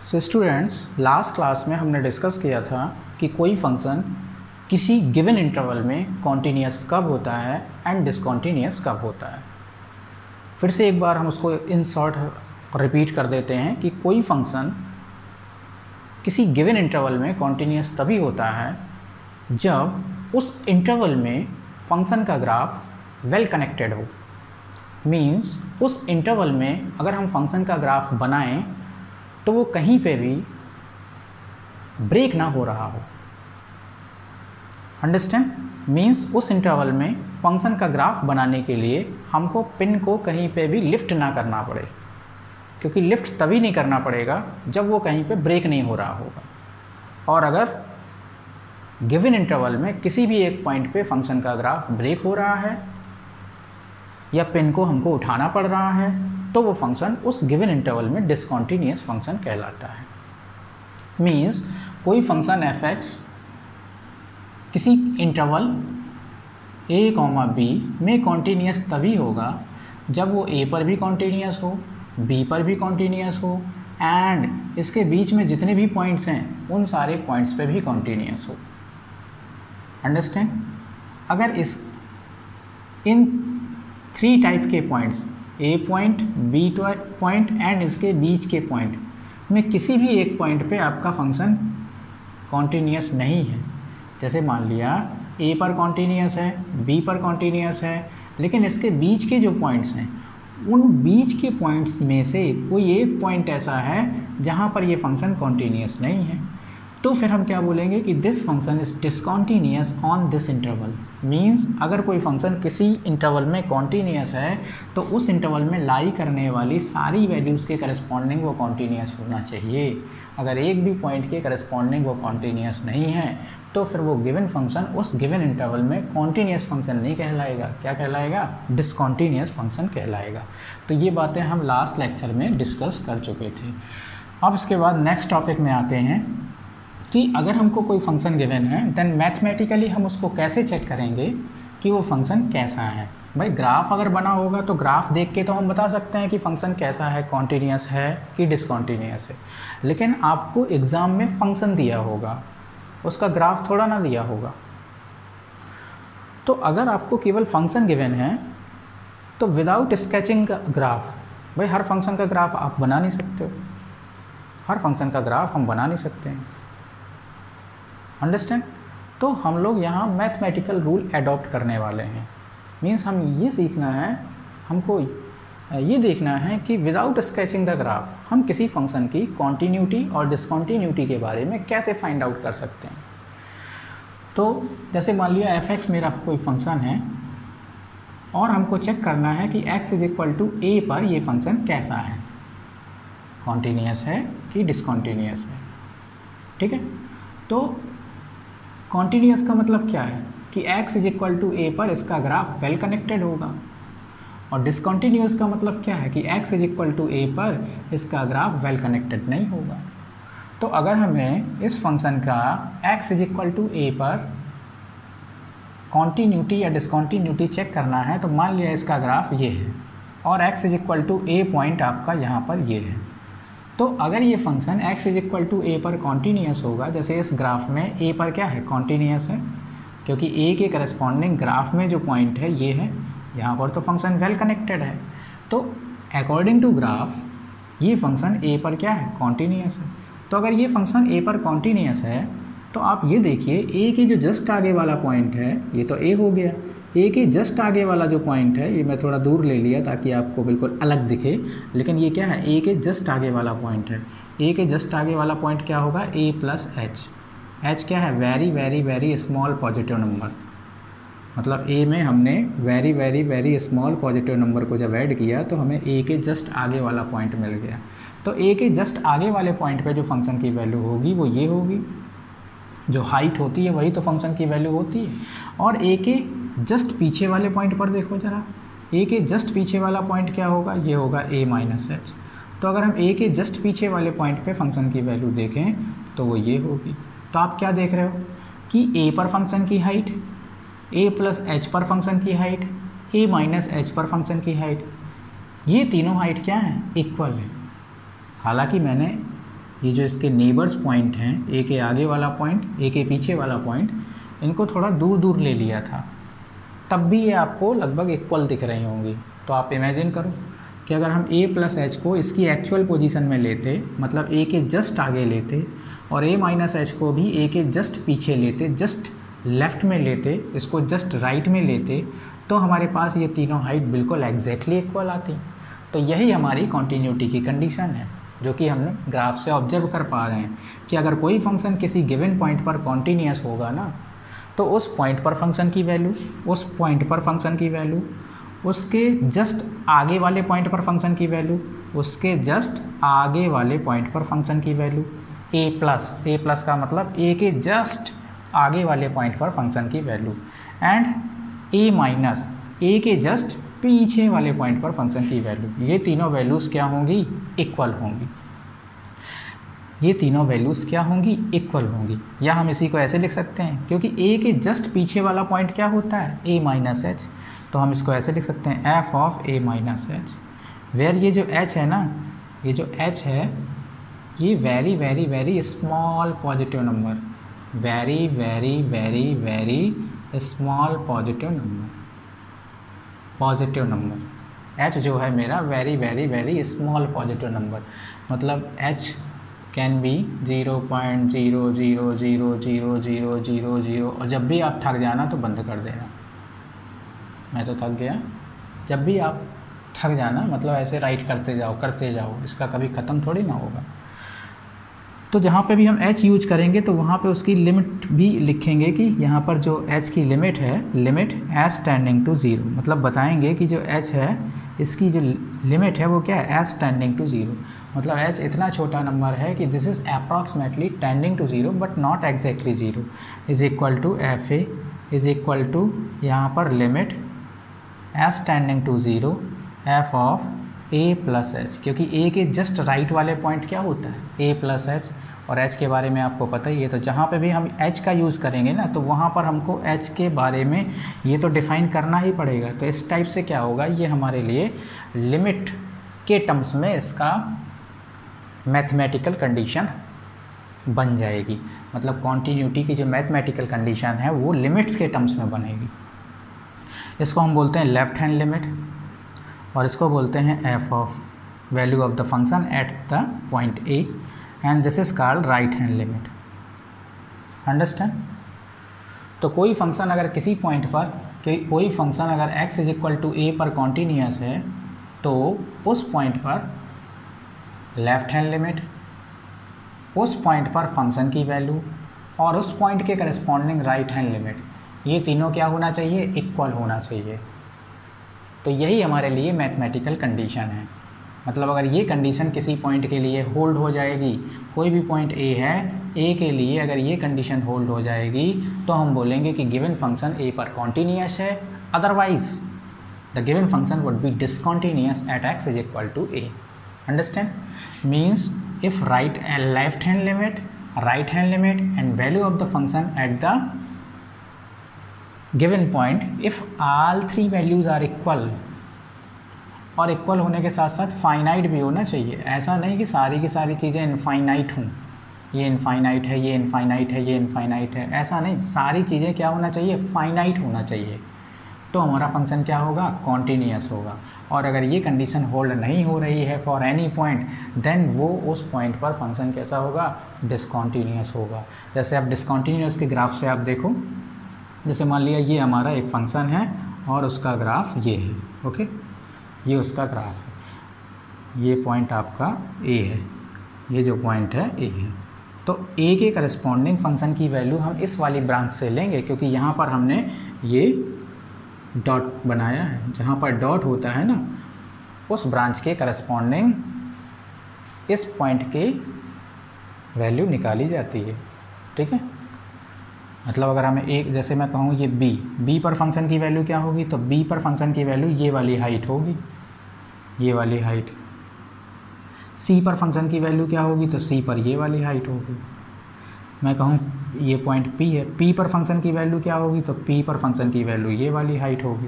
So students, last class में हमने discuss किया था कि कोई फंक्शन किसी गिवन इंटरवल में कॉन्टीन्यूअस कब होता है एंड डिसकॉन्टीन्यूअस कब होता है। फिर से एक बार हम उसको इन शॉर्ट रिपीट कर देते हैं कि कोई फंक्शन किसी गिवन इंटरवल में कॉन्टीन्यूअस तभी होता है जब उस इंटरवल में फंक्शन का ग्राफ वेल कनेक्टेड हो। मीन्स उस इंटरवल में अगर हम फंक्शन का ग्राफ बनाएं तो वो कहीं पे भी ब्रेक ना हो रहा हो। अंडरस्टैंड? मीन्स उस इंटरवल में फंक्शन का ग्राफ बनाने के लिए हमको पिन को कहीं पे भी लिफ्ट ना करना पड़े, क्योंकि लिफ्ट तभी नहीं करना पड़ेगा जब वो कहीं पे ब्रेक नहीं हो रहा होगा। और अगर गिवन इंटरवल में किसी भी एक पॉइंट पे फंक्शन का ग्राफ ब्रेक हो रहा है या पिन को हमको उठाना पड़ रहा है तो वो फंक्शन उस गिवन इंटरवल में डिसकॉन्टीन्यूअस फंक्शन कहलाता है। मीन्स कोई फंक्शन f(x) किसी इंटरवल a, b में कॉन्टीन्यूअस तभी होगा जब वो a पर भी कॉन्टीन्यूअस हो, b पर भी कॉन्टीन्यूअस हो एंड इसके बीच में जितने भी पॉइंट्स हैं उन सारे पॉइंट्स पे भी कॉन्टीन्यूअस हो। अंडरस्टैंड? अगर इन 3 टाइप के points A point, B point and इसके बीच के पॉइंट में किसी भी एक पॉइंट पे आपका फंक्शन कॉन्टीन्यूअस नहीं है, जैसे मान लिया ए पर कॉन्टीन्यूअस है, बी पर कॉन्टीन्यूअस है, लेकिन इसके बीच के जो पॉइंट्स हैं उन बीच के पॉइंट्स में से कोई एक पॉइंट ऐसा है जहाँ पर ये फंक्शन कॉन्टीन्यूअस नहीं है, तो फिर हम क्या बोलेंगे कि this function is discontinuous on this interval. Means अगर कोई फंक्शन किसी इंटरवल में कॉन्टीन्यूअस है तो उस इंटरवल में लाई करने वाली सारी वैल्यूज़ के करस्पॉन्डिंग वो कॉन्टीन्यूअस होना चाहिए। अगर एक भी पॉइंट के करस्पॉन्डिंग वो कॉन्टीन्यूअस नहीं है तो फिर वो गिवन फंक्शन उस गिवन इंटरवल में कॉन्टीन्यूअस फंक्शन नहीं कहलाएगा। क्या कहलाएगा? डिसकॉन्टीन्यूअस फंक्शन कहलाएगा। तो ये बातें हम लास्ट लेक्चर में डिस्कस कर चुके थे। अब इसके बाद नेक्स्ट टॉपिक में आते हैं कि अगर हमको कोई फंक्शन गिवन है देन मैथमेटिकली हम उसको कैसे चेक करेंगे कि वो फंक्शन कैसा है। भाई ग्राफ अगर बना होगा तो ग्राफ देख के तो हम बता सकते हैं कि फंक्शन कैसा है, कॉन्टीन्यूअस है कि डिसकॉन्टीन्यूअस है, लेकिन आपको एग्ज़ाम में फंक्शन दिया होगा, उसका ग्राफ थोड़ा ना दिया होगा। तो अगर आपको केवल फंक्शन गिवन है तो विदाउट स्केचिंग का ग्राफ, भाई हर फंक्शन का ग्राफ आप बना नहीं सकते हो, हर फंक्शन का ग्राफ हम बना नहीं सकते हैं। अंडरस्टैंड? तो हम लोग यहाँ मैथमेटिकल रूल एडॉप्ट करने वाले हैं। मीन्स हम ये सीखना है, हमको ये देखना है कि विदाउट स्केचिंग द ग्राफ हम किसी फंक्शन की कॉन्टीन्यूटी और डिसकॉन्टीन्यूटी के बारे में कैसे फाइंड आउट कर सकते हैं। तो जैसे मान लिया f(x) मेरा कोई फंक्शन है और हमको चेक करना है कि x = a पर ये फंक्शन कैसा है, कॉन्टीन्यूअस है कि डिसकॉन्टीन्यूअस है। ठीक है? तो कॉन्टीन्यूअस का मतलब क्या है कि x = a पर इसका ग्राफ वेल कनेक्टेड होगा, और डिसकॉन्टीन्यूअस का मतलब क्या है कि x = a पर इसका ग्राफ वेल कनेक्टेड नहीं होगा। तो अगर हमें इस फंक्शन का x = a पर कॉन्टीन्यूटी या डिसकॉन्टीन्यूटी चेक करना है तो मान लिया इसका ग्राफ ये है और x = a पॉइंट आपका यहाँ पर ये है। तो अगर ये फंक्शन x = a पर कॉन्टीन्यूअस होगा, जैसे इस ग्राफ में a पर क्या है, कॉन्टीन्यूअस है, क्योंकि a के करस्पॉन्डिंग ग्राफ में जो पॉइंट है ये है, यहाँ पर तो फंक्शन वेल कनेक्टेड है। तो अकॉर्डिंग टू ग्राफ ये फंक्शन a पर क्या है, कॉन्टीन्यूअस है। तो अगर ये फंक्शन a पर कॉन्टीन्यूअस है तो आप ये देखिए a के जो जस्ट आगे वाला पॉइंट है ये तो a हो गया, ए के जस्ट आगे वाला जो पॉइंट है ये मैं थोड़ा दूर ले लिया ताकि आपको बिल्कुल अलग दिखे, लेकिन ये क्या है, ए के जस्ट आगे वाला पॉइंट है। ए के जस्ट आगे वाला पॉइंट क्या होगा, a + h। h क्या है, very very very small positive number. मतलब a में हमने very very very small positive number को जब ऐड किया तो हमें a के जस्ट आगे वाला पॉइंट मिल गया। तो a के जस्ट आगे वाले पॉइंट पे जो फंक्शन की वैल्यू होगी वो ये होगी, जो हाइट होती है वही तो फंक्शन की वैल्यू होती है। और a के जस्ट पीछे वाले पॉइंट पर देखो जरा, a के जस्ट पीछे वाला पॉइंट क्या होगा, ये होगा a - h। तो अगर हम a के जस्ट पीछे वाले पॉइंट पे फंक्शन की वैल्यू देखें तो वो ये होगी। तो आप क्या देख रहे हो कि a पर फंक्शन की हाइट, a + h पर फंक्शन की हाइट, a - h पर फंक्शन की हाइट, ये तीनों हाइट क्या है, इक्वल है। हालांकि मैंने ये जो इसके नेबर्स पॉइंट हैं, ए के आगे वाला पॉइंट, ए के पीछे वाला पॉइंट, इनको थोड़ा दूर दूर ले लिया था, तब भी ये आपको लगभग इक्वल दिख रही होंगी। तो आप इमेजिन करो कि अगर हम a प्लस एच को इसकी एक्चुअल पोजीशन में लेते, मतलब a के जस्ट आगे लेते, और a माइनस एच को भी a के जस्ट पीछे लेते, जस्ट लेफ़्ट में लेते, इसको जस्ट राइट में लेते, तो हमारे पास ये तीनों हाइट बिल्कुल एग्जैक्टली इक्वल आती। तो यही हमारी कॉन्टीन्यूटी की कंडीशन है, जो कि हम ग्राफ से ऑब्जर्व कर पा रहे हैं कि अगर कोई फंक्शन किसी गिवन पॉइंट पर कॉन्टीन्यूअस होगा ना, तो उस पॉइंट पर फंक्शन की वैल्यू, उस पॉइंट पर फंक्शन की वैल्यू, उसके जस्ट आगे वाले पॉइंट पर फंक्शन की वैल्यू, उसके जस्ट आगे वाले पॉइंट पर फंक्शन की वैल्यू, a प्लस का मतलब a के जस्ट आगे वाले पॉइंट पर फंक्शन की value, and a minus a के जस्ट पीछे वाले पॉइंट पर फंक्शन की वैल्यू। ये तीनों वैल्यूज़ क्या होंगी? इक्वल होंगी। ये तीनों वैल्यूज़ क्या होंगी? इक्वल होंगी। या हम इसी को ऐसे लिख सकते हैं, क्योंकि a के जस्ट पीछे वाला पॉइंट क्या होता है? a minus h. तो हम इसको ऐसे लिख सकते हैं f of a minus h, where ये जो h है ना, ये जो h है, ये very very very small positive number, very very very very small positive number. h जो है मेरा very very very small positive number, मतलब h कैन बी 0.0000000, और जब भी आप थक जाना तो बंद कर देना। मैं तो थक गया। जब भी आप थक जाना मतलब ऐसे राइट करते जाओ, इसका कभी ख़त्म थोड़ी ना होगा। तो जहाँ पे भी हम h यूज करेंगे तो वहाँ पे उसकी लिमिट भी लिखेंगे कि यहाँ पर जो h की लिमिट है, लिमिट एज टेंडिंग टू 0, मतलब बताएंगे कि जो h है इसकी जो लिमिट है वो क्या है? एज टेंडिंग टू 0, मतलब h इतना छोटा नंबर है कि this is approximately tending to 0 but not exactly 0, is equal to f a is equal to यहाँ पर limit as tending to 0 f of a plus h, क्योंकि a के just right वाले पॉइंट क्या होता है? a प्लस एच, और h के बारे में आपको पता ही है। तो जहाँ पे भी हम h का यूज़ करेंगे ना, तो वहाँ पर हमको h के बारे में ये तो डिफ़ाइन करना ही पड़ेगा। तो इस टाइप से क्या होगा, ये हमारे लिए लिमिट के टर्म्स में इसका मैथमेटिकल कंडीशन बन जाएगी, मतलब कॉन्टीन्यूटी की जो मैथमेटिकल कंडीशन है वो लिमिट्स के टर्म्स में बनेगी। इसको हम बोलते हैं लेफ्ट हैंड लिमिट, और इसको बोलते हैं f of value of the function at the point a, and this is called right hand limit. Understand? तो कोई फंक्शन अगर किसी पॉइंट पर, कोई फंक्शन अगर x is equal to a पर कॉन्टीन्यूअस है, तो उस पॉइंट पर लेफ्ट हैंड लिमिट, उस पॉइंट पर फंक्शन की वैल्यू, और उस पॉइंट के करस्पॉन्डिंग राइट हैंड लिमिट, ये तीनों क्या होना चाहिए? इक्वल होना चाहिए। तो यही हमारे लिए मैथमेटिकल कंडीशन है। मतलब अगर ये कंडीशन किसी पॉइंट के लिए होल्ड हो जाएगी, कोई भी पॉइंट a है, a के लिए अगर ये कंडीशन होल्ड हो जाएगी, तो हम बोलेंगे कि गिवन फंक्शन a पर कॉन्टीन्यूअस है, otherwise the given function would be discontinuous at x is equal to a। Understand? Means if left hand limit, right hand limit and value of the function at the given point, if all three values are equal, और equal होने के साथ साथ finite भी होना चाहिए। ऐसा नहीं कि सारी की सारी चीज़ें इनफाइनाइट हों, ये इनफाइनाइट है, ये इनफाइनाइट है, ये इनफाइनाइट है, ऐसा नहीं। सारी चीज़ें क्या होना चाहिए? फाइनाइट होना चाहिए। तो हमारा फंक्शन क्या होगा? कॉन्टीन्यूअस होगा। और अगर ये कंडीशन होल्ड नहीं हो रही है फॉर एनी पॉइंट, देन वो उस पॉइंट पर फंक्शन कैसा होगा? डिसकॉन्टीन्यूअस होगा। जैसे आप डिसकॉन्टीन्यूअस के ग्राफ से आप देखो, जैसे मान लिया ये हमारा एक फंक्शन है और उसका ग्राफ ये है, ओके, ये उसका ग्राफ है, ये पॉइंट आपका a है, ये जो पॉइंट है a है। तो a के करस्पॉन्डिंग फंक्शन की वैल्यू हम इस वाली ब्रांच से लेंगे, क्योंकि यहाँ पर हमने ये डॉट बनाया है, जहाँ पर डॉट होता है ना, उस ब्रांच के करस्पॉन्डिंग इस पॉइंट की वैल्यू निकाली जाती है। ठीक है, मतलब अगर हमें एक, जैसे मैं कहूँ ये b पर फंक्शन की वैल्यू क्या होगी? तो b पर फंक्शन की वैल्यू ये वाली हाइट होगी, ये वाली हाइट। c पर फंक्शन की वैल्यू क्या होगी? तो c पर ये वाली हाइट होगी। मैं कहूँ ये पॉइंट p है, p पर फंक्शन की वैल्यू क्या होगी? तो p पर फंक्शन की वैल्यू ये वाली हाइट होगी।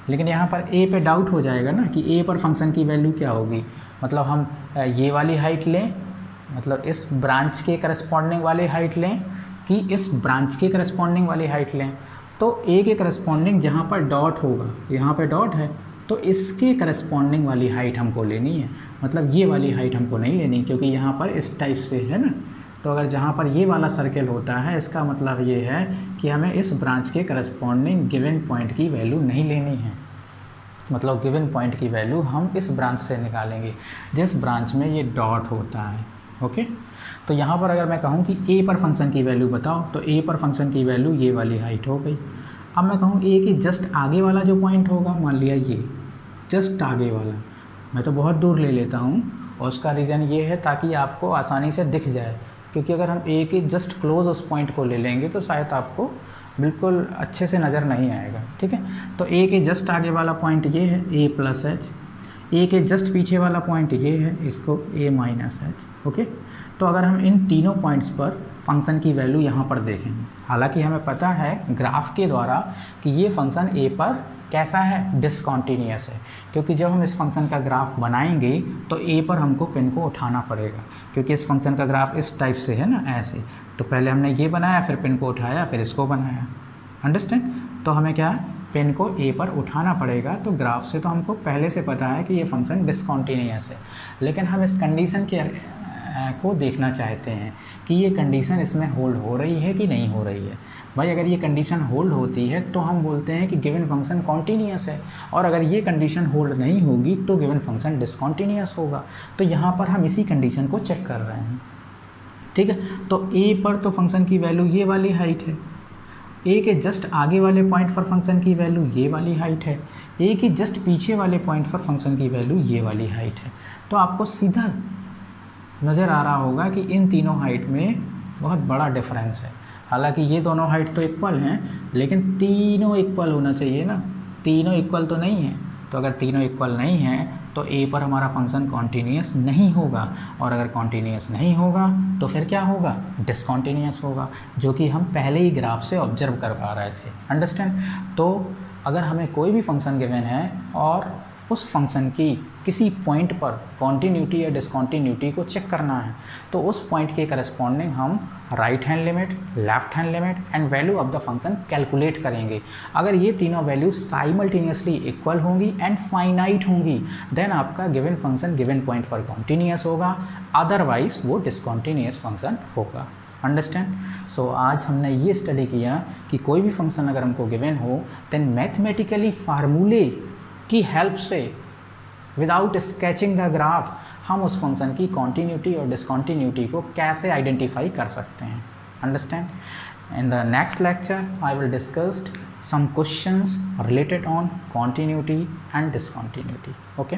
लेकिन यहाँ पर a पे डाउट हो जाएगा ना कि a पर फंक्शन की वैल्यू क्या होगी। मतलब हम ये वाली हाइट लें मतलब इस ब्रांच के करस्पॉन्डिंग वाली हाइट लें कि इस ब्रांच के करस्पॉन्डिंग वाली हाइट लें, तो ए के करस्पॉन्डिंग जहाँ पर डॉट होगा, यहाँ पे डॉट है, तो इसके करस्पॉन्डिंग वाली हाइट हमको लेनी है। मतलब ये वाली हाइट हमको नहीं लेनी, क्योंकि यहाँ पर इस टाइप से है ना, तो अगर जहाँ पर ये वाला सर्कल होता है इसका मतलब ये है कि हमें इस ब्रांच के करस्पॉन्डिंग गिवन पॉइंट की वैल्यू नहीं लेनी है। मतलब गिवन पॉइंट की वैल्यू हम इस ब्रांच से निकालेंगे जिस ब्रांच में ये डॉट होता है। ओके, तो यहाँ पर अगर मैं कहूँ कि ए पर फंक्शन की वैल्यू बताओ, तो ए पर फंक्शन की वैल्यू ये वाली हाइट हो गई। अब मैं कहूँ ए के जस्ट आगे वाला जो पॉइंट होगा, मान लिया ये जस्ट आगे वाला, मैं तो बहुत दूर ले लेता हूँ और उसका रीज़न ये है ताकि आपको आसानी से दिख जाए, क्योंकि अगर हम ए के जस्ट क्लोज उस पॉइंट को ले लेंगे तो शायद आपको बिल्कुल अच्छे से नज़र नहीं आएगा। ठीक है, तो ए के जस्ट आगे वाला पॉइंट ये है ए प्लस एच, ए के जस्ट पीछे वाला पॉइंट ये है, इसको ए माइनस एच। ओके, तो अगर हम इन तीनों पॉइंट्स पर फंक्शन की वैल्यू यहाँ पर देखेंगे, हालांकि हमें पता है ग्राफ के द्वारा कि ये फंक्शन ए पर कैसा है, डिसकॉन्टीन्यूअस है, क्योंकि जब हम इस फंक्शन का ग्राफ बनाएंगे तो ए पर हमको पेन को उठाना पड़ेगा, क्योंकि इस फंक्शन का ग्राफ इस टाइप से है ना, ऐसे। तो पहले हमने ये बनाया, फिर पेन को उठाया, फिर इसको बनाया। अंडरस्टैंड? तो हमें क्या है, पेन को ए पर उठाना पड़ेगा। तो ग्राफ से तो हमको पहले से पता है कि ये फंक्शन डिसकॉन्टीन्यूअस है, लेकिन हम इस कंडीशन के को देखना चाहते हैं कि ये कंडीशन इसमें होल्ड हो रही है कि नहीं हो रही है। भाई अगर ये कंडीशन होल्ड होती है तो हम बोलते हैं कि गिवन फंक्शन कॉन्टीन्यूअस है, और अगर ये कंडीशन होल्ड नहीं होगी तो गिवन फंक्शन डिसकॉन्टीन्यूअस होगा। तो यहाँ पर हम इसी कंडीशन को चेक कर रहे हैं। ठीक है, तो ए पर तो फंक्शन की वैल्यू ये वाली हाइट है, ए के जस्ट आगे वाले पॉइंट पर फंक्शन की वैल्यू ये वाली हाइट है, ए के जस्ट पीछे वाले पॉइंट पर फंक्शन की वैल्यू ये वाली हाइट है। तो आपको सीधा नज़र आ रहा होगा कि इन तीनों हाइट में बहुत बड़ा डिफरेंस है। हालांकि ये दोनों हाइट तो इक्वल हैं, लेकिन तीनों इक्वल होना चाहिए ना, तीनों इक्वल तो नहीं है। तो अगर तीनों इक्वल नहीं हैं तो ए पर हमारा फंक्शन कॉन्टीन्यूअस नहीं होगा, और अगर कॉन्टीन्यूअस नहीं होगा तो फिर क्या होगा, डिसकॉन्टीन्यूअस होगा, जो कि हम पहले ही ग्राफ से ऑब्जर्व कर पा रहे थे। अंडरस्टैंड? तो अगर हमें कोई भी फंक्शन गिवन है और उस फंक्शन की किसी पॉइंट पर कॉन्टीन्यूटी या डिसकॉन्टीन्यूटी को चेक करना है, तो उस पॉइंट के करस्पॉन्डिंग हम right hand limit, left hand limit and value of the function calculate करेंगे। अगर ये तीनों वैल्यू साइमल्टेनियसली इक्वल होंगी एंड फाइनाइट होंगी, देन आपका गिवन फंक्शन गिवन पॉइंट पर कॉन्टीन्यूअस होगा, अदरवाइज वो डिसकॉन्टीन्यूअस फंक्शन होगा। अंडरस्टैंड? सो आज हमने ये स्टडी किया कि कोई भी फंक्शन अगर हमको गिवन हो, देन मैथमेटिकली फार्मूले की हेल्प से विदाउट स्केचिंग द ग्राफ हम उस फंक्शन की कॉन्टीन्यूटी और डिसकॉन्टीन्यूटी को कैसे आइडेंटिफाई कर सकते हैं। Understand? In the next lecture I will discuss some questions related on continuity and discontinuity. Okay.